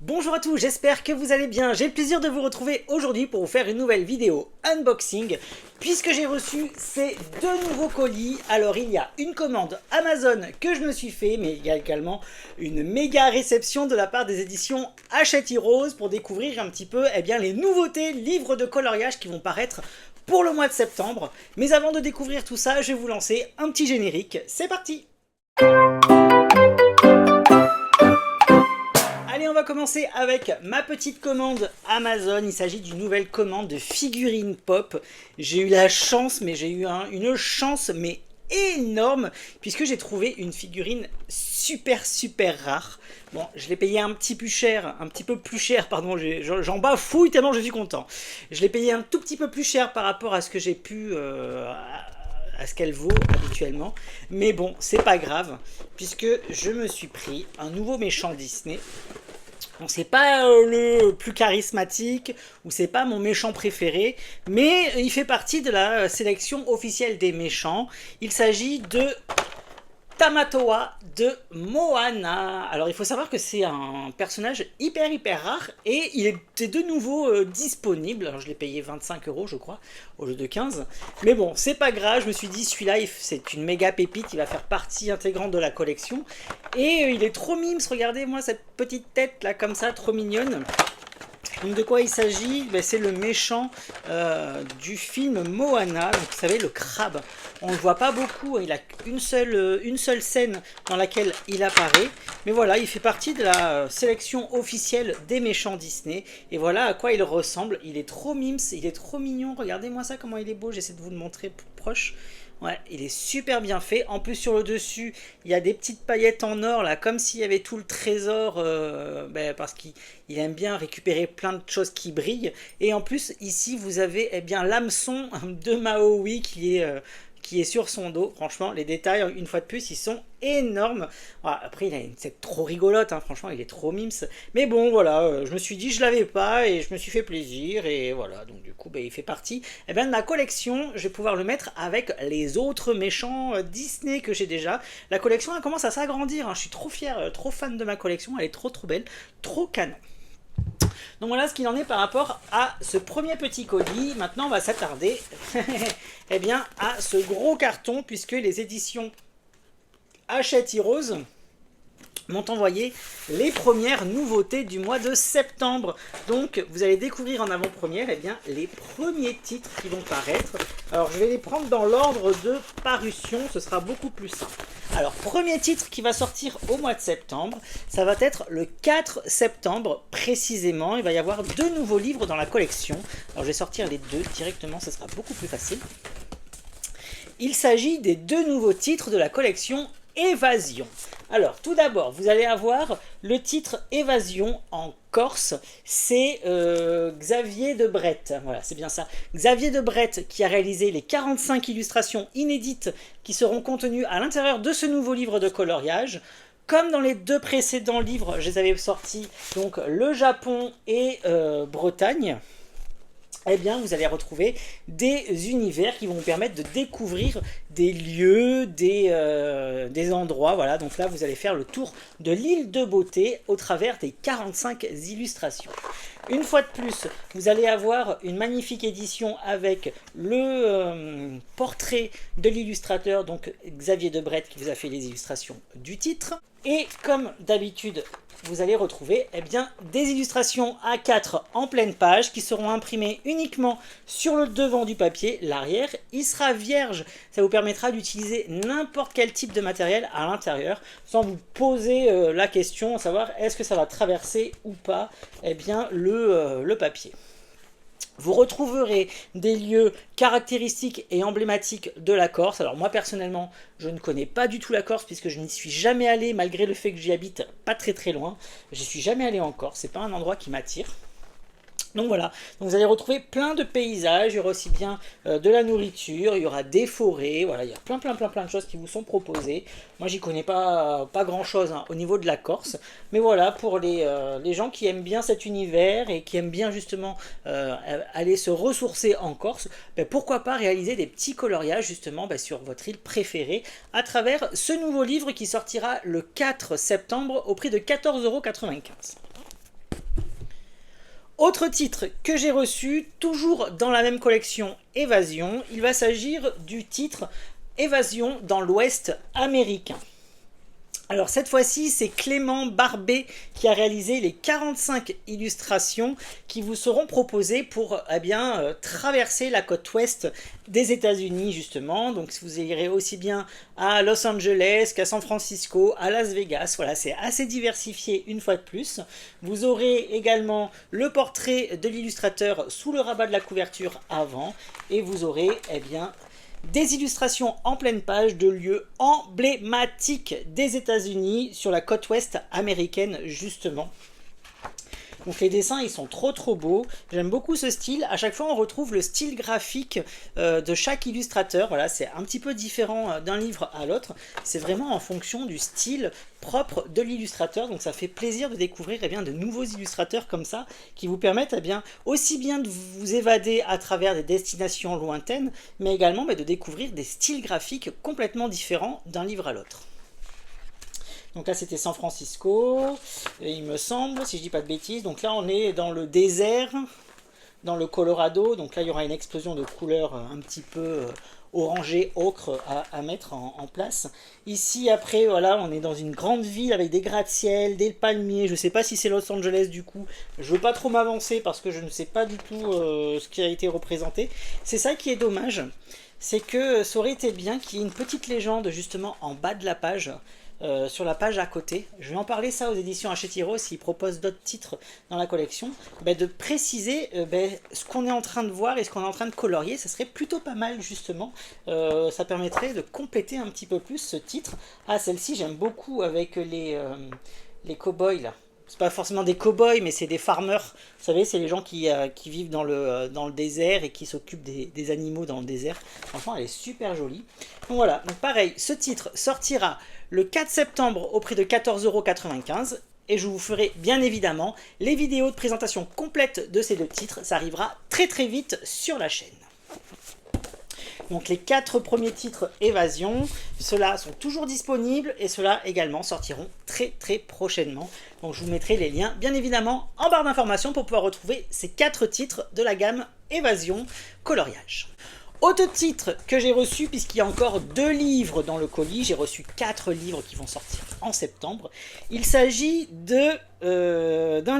Bonjour à tous, j'espère que vous allez bien. J'ai le plaisir de vous retrouver aujourd'hui pour vous faire une nouvelle vidéo unboxing puisque j'ai reçu ces deux nouveaux colis. Alors il y a une commande Amazon que je me suis fait, mais il y a également une méga réception de la part des éditions Hachette Heroes pour découvrir un petit peu les nouveautés livres de coloriage qui vont paraître pour le mois de septembre. Mais avant de découvrir tout ça, je vais vous lancer un petit générique. C'est parti! Allez, on va commencer avec ma petite commande Amazon. Il s'agit d'une nouvelle commande de figurines pop. J'ai eu la chance, mais j'ai eu une chance, mais énorme, puisque j'ai trouvé une figurine super rare. Bon, je l'ai payé un petit peu plus cher, pardon, j'en bafouille tellement je suis content. Je l'ai payé un tout petit peu plus cher par rapport à ce que j'ai pu... à ce qu'elle vaut habituellement, mais bon, c'est pas grave, puisque je me suis pris un nouveau méchant Disney. Bon, c'est pas le plus charismatique, ou c'est pas mon méchant préféré, mais il fait partie de la sélection officielle des méchants. Il s'agit de Tamatoa de Moana. Alors il faut savoir que c'est un personnage hyper rare et il était de nouveau disponible. Alors je l'ai payé 25 € je crois au lieu de 15. Mais bon, c'est pas grave, je me suis dit celui-là c'est une méga pépite, il va faire partie intégrante de la collection. Et il est trop mimes, regardez moi cette petite tête là comme ça, trop mignonne. Donc de quoi il s'agit? C'est le méchant du film Moana, donc, vous savez, le crabe. On ne le voit pas beaucoup, il a une seule scène dans laquelle il apparaît. Mais voilà, il fait partie de la sélection officielle des méchants Disney. Et voilà à quoi il ressemble. Il est trop mimes, il est trop mignon. Regardez-moi ça, comment il est beau, j'essaie de vous le montrer plus proche. Ouais, il est super bien fait. En plus, sur le dessus, il y a des petites paillettes en or, là, comme s'il y avait tout le trésor, parce qu'il aime bien récupérer plein de choses qui brillent. Et en plus, ici, vous avez l'hameçon de Maui qui est sur son dos. Franchement, les détails, une fois de plus, ils sont énormes. Voilà, après, il a une tête trop rigolote, hein, franchement, il est trop mimes. Mais bon, voilà, je me suis dit, je l'avais pas, et je me suis fait plaisir, et voilà, donc du coup, il fait partie de ma collection. Je vais pouvoir le mettre avec les autres méchants Disney que j'ai déjà. La collection, elle commence à s'agrandir, hein. Je suis trop fier, trop fan de ma collection, elle est trop belle, trop canon. Donc voilà ce qu'il en est par rapport à ce premier petit colis. Maintenant, on va s'attarder à ce gros carton, puisque les éditions Hachette Heroes m'ont envoyé les premières nouveautés du mois de septembre. Donc vous allez découvrir en avant-première les premiers titres qui vont paraître. Alors je vais les prendre dans l'ordre de parution, ce sera beaucoup plus simple. Alors premier titre qui va sortir au mois de septembre, ça va être le 4 septembre précisément. Il va y avoir deux nouveaux livres dans la collection. Alors je vais sortir les deux directement, ce sera beaucoup plus facile. Il s'agit des deux nouveaux titres de la collection Évasion. Alors, tout d'abord, vous allez avoir le titre Évasion en Corse. C'est Xavier Debret. Voilà, c'est bien ça. Xavier Debret qui a réalisé les 45 illustrations inédites qui seront contenues à l'intérieur de ce nouveau livre de coloriage. Comme dans les deux précédents livres, je les avais sortis, donc le Japon et Bretagne. Vous allez retrouver des univers qui vont vous permettre de découvrir des lieux, des endroits. Voilà, donc là, vous allez faire le tour de l'île de Beauté au travers des 45 illustrations. Une fois de plus, vous allez avoir une magnifique édition avec le portrait de l'illustrateur, donc Xavier Debret, qui vous a fait les illustrations du titre. Et comme d'habitude, vous allez retrouver des illustrations A4 en pleine page qui seront imprimées uniquement sur le devant du papier. L'arrière, il sera vierge. Ça vous permettra d'utiliser n'importe quel type de matériel à l'intérieur sans vous poser la question, à savoir est-ce que ça va traverser ou pas le papier. Vous retrouverez des lieux caractéristiques et emblématiques de la Corse. Alors moi personnellement, je ne connais pas du tout la Corse puisque je n'y suis jamais allé malgré le fait que j'y habite pas très loin. Je n'y suis jamais allé en Corse, c'est pas un endroit qui m'attire. Donc voilà, donc vous allez retrouver plein de paysages, il y aura aussi bien de la nourriture, il y aura des forêts, voilà, il y a plein de choses qui vous sont proposées. Moi j'y connais pas grand chose au niveau de la Corse, mais voilà, pour les gens qui aiment bien cet univers et qui aiment bien justement aller se ressourcer en Corse, pourquoi pas réaliser des petits coloriages justement sur votre île préférée à travers ce nouveau livre qui sortira le 4 septembre au prix de 14,95 €. Autre titre que j'ai reçu, toujours dans la même collection Évasion, il va s'agir du titre Évasion dans l'Ouest américain. Alors cette fois-ci, c'est Clément Barbet qui a réalisé les 45 illustrations qui vous seront proposées pour traverser la côte ouest des États-Unis justement. Donc vous irez aussi bien à Los Angeles qu'à San Francisco, à Las Vegas. Voilà, c'est assez diversifié une fois de plus. Vous aurez également le portrait de l'illustrateur sous le rabat de la couverture avant et vous aurez des illustrations en pleine page de lieux emblématiques des États-Unis sur la côte ouest américaine justement. Donc les dessins ils sont trop beaux, j'aime beaucoup ce style, à chaque fois on retrouve le style graphique de chaque illustrateur, voilà c'est un petit peu différent d'un livre à l'autre, c'est vraiment en fonction du style propre de l'illustrateur, donc ça fait plaisir de découvrir de nouveaux illustrateurs comme ça, qui vous permettent aussi bien de vous évader à travers des destinations lointaines, mais également de découvrir des styles graphiques complètement différents d'un livre à l'autre. Donc là c'était San Francisco, et il me semble, si je dis pas de bêtises. Donc là on est dans le désert, dans le Colorado. Donc là il y aura une explosion de couleurs un petit peu orangé, ocre à mettre en place. Ici après voilà on est dans une grande ville avec des gratte-ciel, des palmiers. Je sais pas si c'est Los Angeles du coup. Je veux pas trop m'avancer parce que je ne sais pas du tout ce qui a été représenté. C'est ça qui est dommage. C'est que ça aurait été bien qu'il y ait une petite légende justement en bas de la page. Sur la page à côté, je vais en parler ça aux éditions Hachette Heroes s'ils proposent d'autres titres dans la collection, de préciser ce qu'on est en train de voir et ce qu'on est en train de colorier, ça serait plutôt pas mal justement, ça permettrait de compléter un petit peu plus ce titre. Ah celle-ci j'aime beaucoup avec les cow-boys là. C'est pas forcément des cow-boys, mais c'est des farmers. Vous savez, c'est les gens qui vivent dans le désert et qui s'occupent des animaux dans le désert. Franchement, elle est super jolie. Donc voilà, donc pareil, ce titre sortira le 4 septembre au prix de 14,95 €. Et je vous ferai bien évidemment les vidéos de présentation complète de ces deux titres. Ça arrivera très vite sur la chaîne. Donc les 4 premiers titres Évasion, ceux-là sont toujours disponibles et ceux-là également sortiront très prochainement. Donc je vous mettrai les liens bien évidemment en barre d'informations pour pouvoir retrouver ces 4 titres de la gamme Évasion Coloriage. Autre titre que j'ai reçu, puisqu'il y a encore 2 livres dans le colis, j'ai reçu 4 livres qui vont sortir en septembre. Il s'agit d'un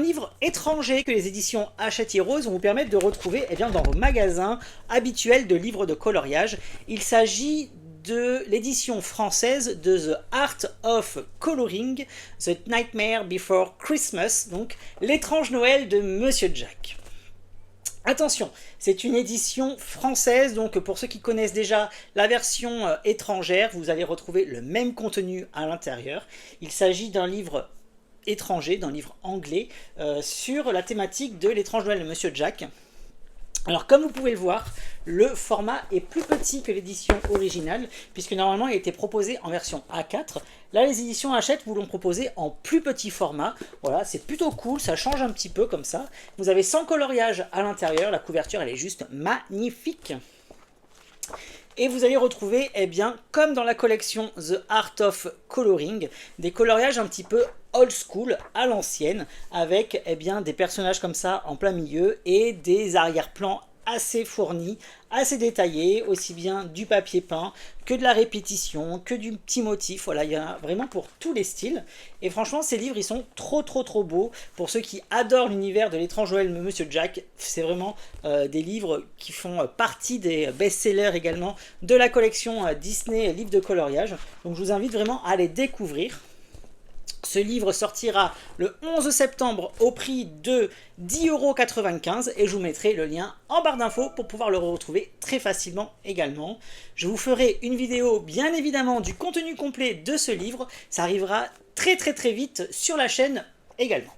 livre étranger que les éditions Hachette Heroes vont vous permettre de retrouver dans vos magasins habituels de livres de coloriage. Il s'agit de l'édition française de The Art of Coloring, The Nightmare Before Christmas, donc l'étrange Noël de Monsieur Jack. Attention, c'est une édition française, donc pour ceux qui connaissent déjà la version étrangère, vous allez retrouver le même contenu à l'intérieur. Il s'agit d'un livre étranger, d'un livre anglais, sur la thématique de l'étrange Noël de Monsieur Jack. Alors comme vous pouvez le voir, le format est plus petit que l'édition originale, puisque normalement il était proposé en version A4. Là les éditions Hachette vous l'ont proposé en plus petit format. Voilà, c'est plutôt cool, ça change un petit peu comme ça. Vous avez 100 coloriages à l'intérieur, la couverture elle est juste magnifique. Et vous allez retrouver, comme dans la collection The Art of Coloring, des coloriages un petit peu old school, à l'ancienne, avec des personnages comme ça en plein milieu et des arrière-plans assez fournis, assez détaillés, aussi bien du papier peint que de la répétition, que du petit motif. Voilà, il y en a vraiment pour tous les styles. Et franchement, ces livres, ils sont trop beaux. Pour ceux qui adorent l'univers de l'étrange Noël de Monsieur Jack, c'est vraiment des livres qui font partie des best-sellers également de la collection Disney Livres de coloriage. Donc je vous invite vraiment à les découvrir. Ce livre sortira le 11 septembre au prix de 10,95 € et je vous mettrai le lien en barre d'infos pour pouvoir le retrouver très facilement également. Je vous ferai une vidéo bien évidemment du contenu complet de ce livre. Ça arrivera très vite sur la chaîne également.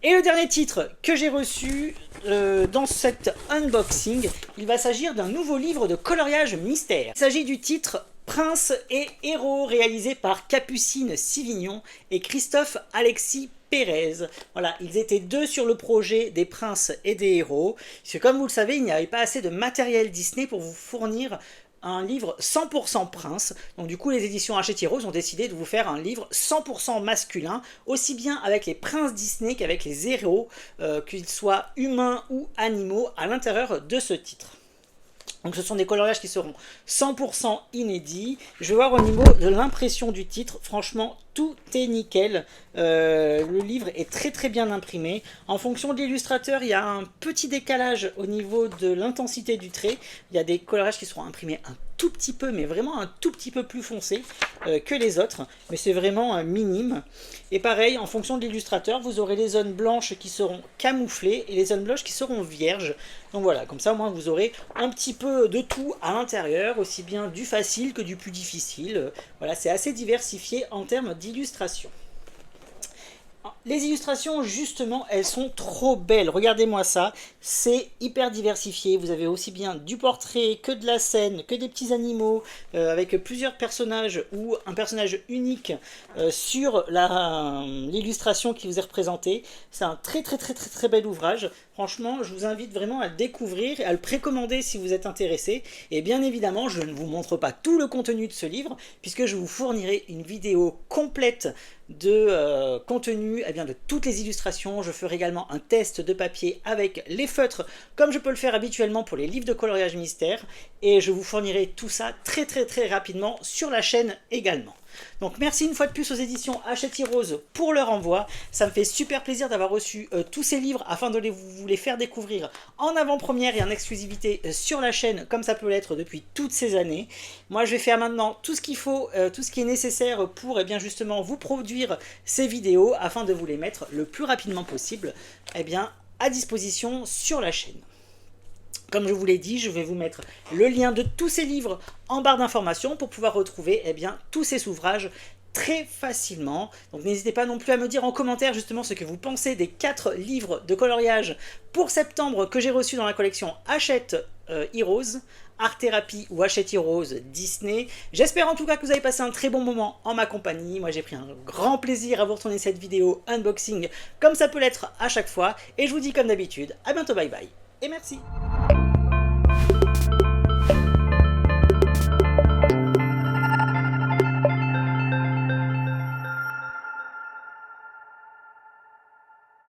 Et le dernier titre que j'ai reçu dans cet unboxing, il va s'agir d'un nouveau livre de coloriage mystère. Il s'agit du titre Prince et héros, réalisé par Capucine Sivignon et Christophe Alexis Pérez. Voilà, ils étaient 2 sur le projet des princes et des héros. Parce que comme vous le savez, il n'y avait pas assez de matériel Disney pour vous fournir un livre 100% Prince. Donc du coup, les éditions Hachette Heroes ont décidé de vous faire un livre 100% masculin, aussi bien avec les princes Disney qu'avec les héros, qu'ils soient humains ou animaux, à l'intérieur de ce titre. Donc ce sont des coloriages qui seront 100% inédits. Je vais voir au niveau de l'impression du titre. Franchement, tout est nickel. Le livre est très très bien imprimé. En fonction de l'illustrateur, il y a un petit décalage au niveau de l'intensité du trait. Il y a des coloriages qui seront imprimés un tout petit peu, mais vraiment un tout petit peu plus foncé que les autres. Mais c'est vraiment minime. Et pareil, en fonction de l'illustrateur, vous aurez les zones blanches qui seront camouflées et les zones blanches qui seront vierges. Donc voilà, comme ça au moins vous aurez un petit peu de tout à l'intérieur, aussi bien du facile que du plus difficile. Voilà, c'est assez diversifié en termes d'illustration. Les illustrations, justement, elles sont trop belles. Regardez-moi ça, c'est hyper diversifié. Vous avez aussi bien du portrait que de la scène, que des petits animaux, avec plusieurs personnages ou un personnage unique sur l'illustration qui vous est représentée. C'est un très très très très très bel ouvrage. Franchement, je vous invite vraiment à le découvrir et à le précommander si vous êtes intéressé. Et bien évidemment, je ne vous montre pas tout le contenu de ce livre, puisque je vous fournirai une vidéo complète de contenu, eh bien, de toutes les illustrations. Je ferai également un test de papier avec les feutres, comme je peux le faire habituellement pour les livres de coloriage mystère. Et je vous fournirai tout ça très très très rapidement sur la chaîne également. Donc merci une fois de plus aux éditions Hachette Heroes pour leur envoi. Ça me fait super plaisir d'avoir reçu tous ces livres afin de vous les faire découvrir en avant-première et en exclusivité sur la chaîne, comme ça peut l'être depuis toutes ces années. Moi je vais faire maintenant tout ce qu'il faut, tout ce qui est nécessaire pour bien justement vous produire ces vidéos afin de vous les mettre le plus rapidement possible bien, à disposition sur la chaîne. Comme je vous l'ai dit, je vais vous mettre le lien de tous ces livres en barre d'informations pour pouvoir retrouver bien, tous ces ouvrages très facilement. Donc n'hésitez pas non plus à me dire en commentaire justement ce que vous pensez des 4 livres de coloriage pour septembre que j'ai reçus dans la collection Hachette Heroes, Art Therapy ou Hachette Heroes Disney. J'espère en tout cas que vous avez passé un très bon moment en ma compagnie. Moi j'ai pris un grand plaisir à vous retourner cette vidéo unboxing comme ça peut l'être à chaque fois. Et je vous dis comme d'habitude, à bientôt, bye bye et merci.